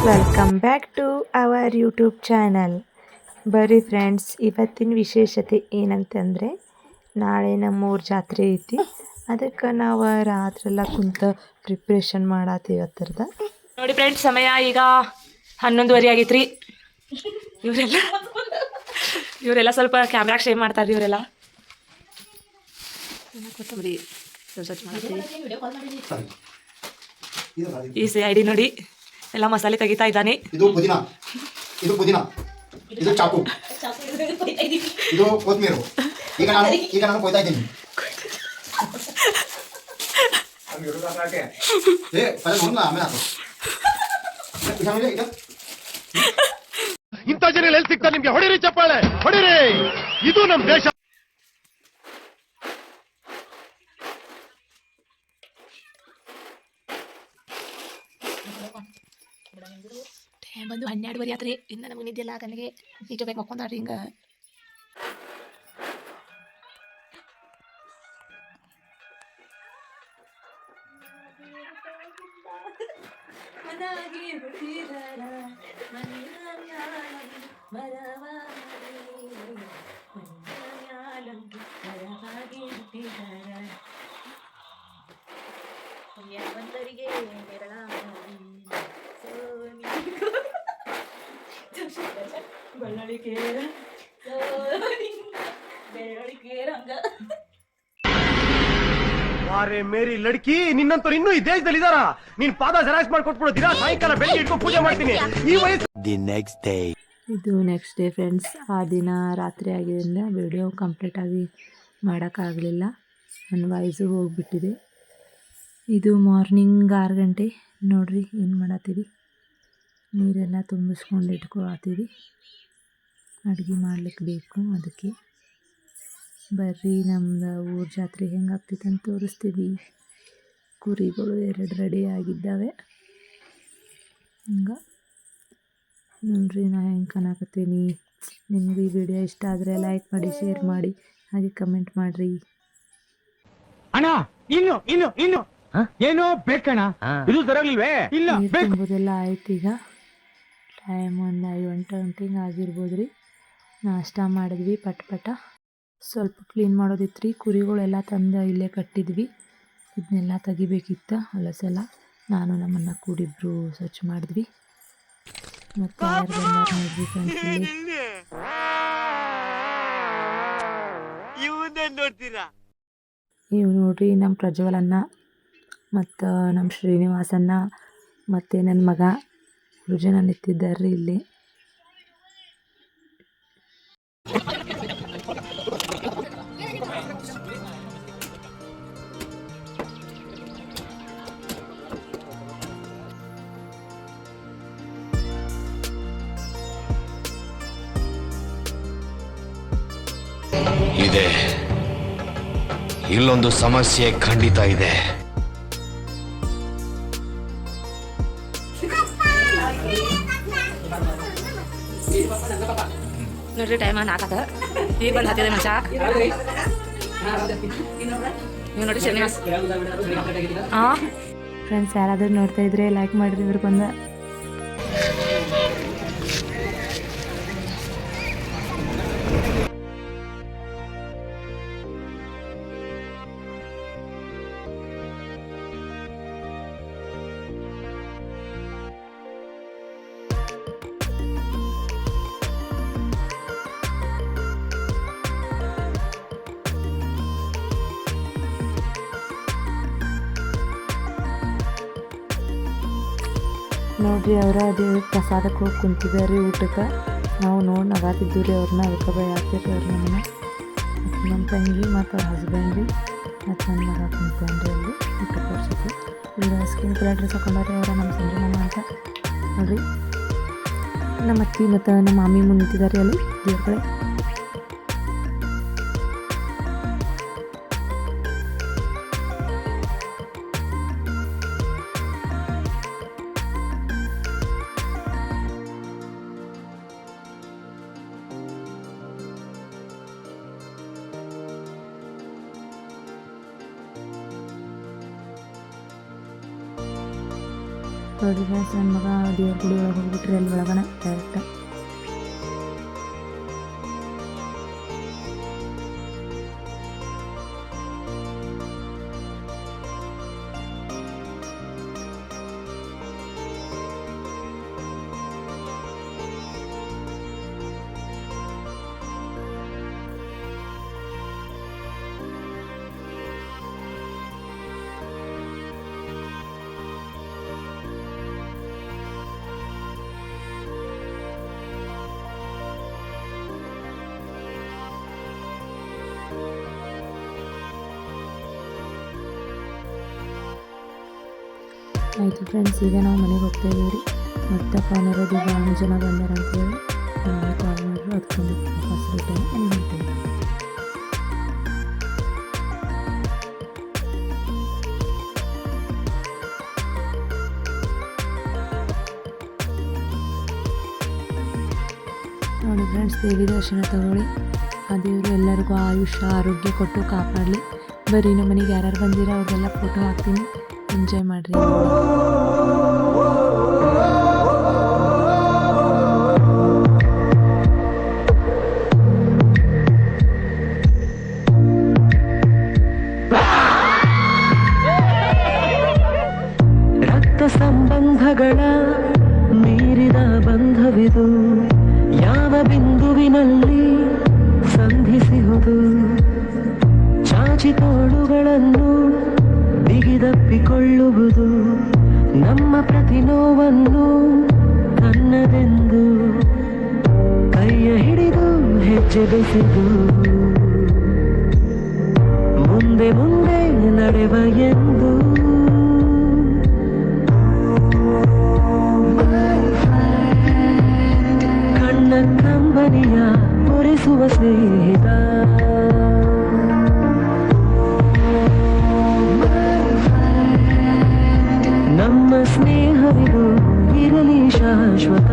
Welcome back to our YouTube channel. ಬರ್ರಿ friends, ಇವತ್ತಿನ ವಿಶೇಷತೆ ಏನಂತಂದರೆ ನಾಳೆ ನಮ್ಮೂರ ಜಾತ್ರೆ ಐತಿ. ಅದಕ್ಕೆ ನಾವು ರಾತ್ರೆಲ್ಲ ಕುಂತ ಪ್ರಿಪ್ರೇಷನ್ ಮಾಡತ್ತೀವಿ ಹತ್ತಿರದ. ನೋಡಿ ಫ್ರೆಂಡ್ಸ್, ಸಮಯ ಈಗ 11:30 ಆಗೈತ್ರಿ. ಇವರೆಲ್ಲ ಸ್ವಲ್ಪ ಕ್ಯಾಮ್ರಾಗ ಶೇವ್ ಮಾಡ್ತಾರ್ರಿ. ಇವರೆಲ್ಲ ಕೊತ್ತಂಬರಿ ಸ್ವಚ್ಛ ಮಾಡ್ತೀವಿ. ಈ ಐಡಿ ನೋಡಿ ಎಲ್ಲ ಮಸಾಲೆ ತೆಗಿತಾ ಇದ್ದಾನೆ. ಇದು ಪುದೀನ, ಇದು ಚಾಕು, ಇದು ಕೊತ್ಮೀರು. ಈಗ ನಾನು ಕೊಯ್ತಾ ಇದ್ದೀನಿ. ಇಂಥ ಜನ ಎಲ್ಲಿ ಸಿಗ್ತಾರೆ ನಿಮ್ಗೆ? ಹೊಡಿರಿ ಚಪ್ಪಾಳೆ, ಹೊಡಿರಿ. ಇದು ನಮ್ ದೇಶ. ಬಂದು 12:30 ಆತ್ರಿ. ಇನ್ನು ನಮಗೆ ನಿದ್ದೆ ಎಲ್ಲ ಕಣ್ಣಿಗೆ ಈಗ ಬೇಕು ಮಕ್ಕೊಂಡ್ರಿ. ಹಿಂಗ ವಾರೆ ಮೇರಿ ಲಡ್ಕಿ, ನಿನ್ನಂತವ್ರು ಇನ್ನೂ ಈ ದೇಶದಲ್ಲಿ ಇದಾರ? ನೀನ್ ಪಾದ ಜೆರಾಕ್ಸ್ ಮಾಡ್ಕೊಟ್ಬಿಡು. ದಿನ ಸಾಯಂಕಾಲ ಬೆಳಿಗ್ಗೆ ಇಟ್ಕೊಂಡು ಪೂಜೆ ಮಾಡ್ತೀನಿ. ಈ ವಯಸ್ಸು ಇದು ನೆಕ್ಸ್ಟ್ ಡೇ ಫ್ರೆಂಡ್ಸ್. ಆ ದಿನ ರಾತ್ರಿ ಆಗಿದ್ದರಿಂದ ವಿಡಿಯೋ ಕಂಪ್ಲೀಟ್ ಆಗಿ ಮಾಡೋಕ್ಕಾಗಲಿಲ್ಲ. ನನ್ನ ವಾಯ್ಸು ಹೋಗಿಬಿಟ್ಟಿದೆ. ಇದು ಮಾರ್ನಿಂಗ್ 6 ಗಂಟೆ. ನೋಡ್ರಿ ಏನು ಮಾಡತ್ತೀವಿ. ನೀರೆಲ್ಲ ತುಂಬಿಸ್ಕೊಂಡು ಇಟ್ಕೊಳತ್ತೀವಿ. ಅಡುಗೆ ಮಾಡ್ಲಿಕ್ಕೆ ಬೇಕು. ಅದಕ್ಕೆ ಬರ್ರಿ ನಮ್ದು ಊರ ಜಾತ್ರೆ ಹೆಂಗಾಗ್ತೈತೆ ಅಂತ ತೋರಿಸ್ತೀವಿ. ಕುರಿಗಳು 2 ರೆಡಿ ಆಗಿದ್ದಾವೆ. ಹಂಗೆ ನೋಡ್ರಿ ನಾ ಹೆಂಗೆ ಕಾಣಕತ್ತೀನಿ. ನಿಮ್ಗೆ ಈ ವಿಡಿಯೋ ಇಷ್ಟ ಆದರೆ ಲೈಕ್ ಮಾಡಿ, ಶೇರ್ ಮಾಡಿ, ಹಾಗೆ ಕಮೆಂಟ್ ಮಾಡಿರಿ. ಅಣ್ಣ ಇನ್ನು ಇನ್ನು ಇನ್ನು ಏನೋ ಬೇಕಣ್ಣ, ಇದು ತರಲಿಲ್ವೇ? ಇಲ್ಲ, ತುಂಬೋದೆಲ್ಲ ಆಯ್ತು. ಈಗ ಟೈಮ್ ಒಂದು 5 ಗಂಟೆ ಆಗಿರ್ಬೋದು ರೀ. ನಾಷ್ಟ ಮಾಡಿದ್ವಿ ಪಟ. ಸ್ವಲ್ಪ ಕ್ಲೀನ್ ಮಾಡೋದಿತ್ತು ರೀ. ಕುರಿಗಳೆಲ್ಲ ತಂದು ಇಲ್ಲೇ ಕಟ್ಟಿದ್ವಿ. ಇದನ್ನೆಲ್ಲ ತೆಗಿಬೇಕಿತ್ತು ಹೊಲಸೆಲ್ಲ. ನಾನು ನಮ್ಮನ್ನು ಕೂಡಿಬ್ರು ಸ್ವಚ್ಛ ಮಾಡಿದ್ವಿ. ಮತ್ತು ಯಾರು ಬಂದಾರ ನೋಡ್ರಿ ಫ್ರೆಂಡ್ಸ್. ಇವು ನೋಡ್ರಿ ನಮ್ಮ ಪ್ರಜ್ವಲನ್ನ ಮತ್ತು ನಮ್ಮ ಶ್ರೀನಿವಾಸನ್ನ ಮತ್ತು ನನ್ನ ಮಗ 3 ಜನ ನಿಂತಿದ್ದಾರೆ ಇಲ್ಲಿ. ಇದೆ, ಇಲ್ಲೊಂದು ಸಮಸ್ಯೆ ಖಂಡಿತ ಇದೆ. ನೋಡ್ರಿ ಟೈಮ್ 4 ಈಗ ಬಂದು ಹತ್ತಿದೆ ಮನುಷ್ಯ. ನೀವು ನೋಡಿ ಶ್ರೀನಿವಾಸ್. ಫ್ರೆಂಡ್ಸ್, ಯಾರಾದರೂ ನೋಡ್ತಾ ಇದ್ರೆ ಲೈಕ್ ಮಾಡಿರಿ. ಇವ್ರು ಬಂದ ನೋಡ್ರಿ. ಅವರ ದೇವ್ರ ಪ್ರಸಾದಕ್ಕೆ ಹೋಗಿ ಕುಂತಿದ್ದಾರೆ ಊಟಕ್ಕೆ. ನಾವು ನೋಡಿ ನಗಾತಿದ್ದು ರೀ ಅವ್ರನ್ನ. ಅದಕ್ಕೆ ಭಯ ಆಗ್ತಿರಿ ಅವ್ರು ನಮ್ಮನ್ನ. ಮತ್ತು ನಮ್ಮ ತಂಗಿ ಮತ್ತು ಅವ್ರ ಹಸ್ಬೆಂಡ್ ರೀ ಮತ್ತು ನನ್ನ ಮಗ ಕುಂತ್ಕೊಂಡ್ರಿ ಅಲ್ಲಿ ಊಟಕ್ಕೆ ವರ್ಷಕ್ಕೆ. ಇವರು ಸ್ಕಿನ್ ಕಲರ್ ಡ್ರೆಸ್ ಹಾಕೊಂಡಾರೆ. ಅವರ ನಮ್ಮ ಸಂಜನಮ್ಮ ಅಂತ ನೋಡ್ರಿ. ನಮ್ಮ ಅತ್ತಿ ಮತ್ತು ನಮ್ಮ ಮಾಮಿ ಮುಂದೆ ನಿಂತಿದ್ದಾರೆ ಅಲ್ಲಿ ದೇವ್ರ ಕಡೆ. ನೋಡಿ ಫ್ರೆಂಡ್ಸ್, ನನ್ನ ಮಗ ದೇವ್ರ ಗುಡಿ ಒಳಗೆ ಹೋಗ್ಬಿಟ್ರಿ ಅಲ್ಲಿ ಒಳಗನ ಡೈರೆಕ್ಟ್. ಆಯಿತು ಫ್ರೆಂಡ್ಸ್, ಈಗ ನಾವು ಮನೆಗೆ ಹೋಗ್ತಾ ಇದ್ದೀವಿ ರೀ. ಮತ್ತು ಫೋನ್ ಇರೋದು ಭಾಳ ಜನ ಬಂದಾರ ಅಂತೇಳಿ ನಾನು ಕಾಲ್ ಮಾಡಿದ್ರು, ಅದಕ್ಕೆ ವಾಪಸ್ ರಿಟರ್ನ್ ಮನೆಗೆ ಹೋಗ್ತೀನಿ. ನೋಡಿ ಫ್ರೆಂಡ್ಸ್, ದೇವಿ ದರ್ಶನ ತಗೊಳ್ಳಿ. ಆ ದೇವರು ಎಲ್ಲರಿಗೂ ಆಯುಷ್ಯ ಆರೋಗ್ಯ ಕೊಟ್ಟು ಕಾಪಾಡಲಿ. ಬರೀ ನಮ್ಮ ಮನೆಗೆ ಯಾರ್ಯಾರು ಬಂದಿರೋ ಅವ್ರಿಗೆಲ್ಲ ಫೋಟೋ ಹಾಕ್ತೀನಿ, ಎಂಜಾಯ್ ಮಾಡಿರಿ. ರಕ್ತ ಸಂಬಂಧಗಳ ಮೀರಿದ ಬಂಧವಿದು, ಯಾವ ಬಿಂದುವಿನಲ್ಲಿ ಸಂಧಿಸುವುದು. ಚಾಚಿ ತೋಳುಗಳನ್ನು ಬಿಗಿದಪ್ಪಿಕೊಳ್ಳುವುದು, ನಮ್ಮ ಪ್ರತಿ ನೋವನ್ನು ತನ್ನದೆಂದು ಕೈಯ ಹಿಡಿದು ಹೆಜ್ಜೆ ಬೆಸೆದು ಮುಂದೆ ಮುಂದೆ ನಡೆವ ಎಂದು ಕಣ್ಣ ಕಂಬನಿಯ ಒರೆಸುವ ಸ್ನೇಹಿತ. ನಮ್ಮ ಸ್ನೇಹವಿದು ಇರಲಿ ಶಾಶ್ವತ.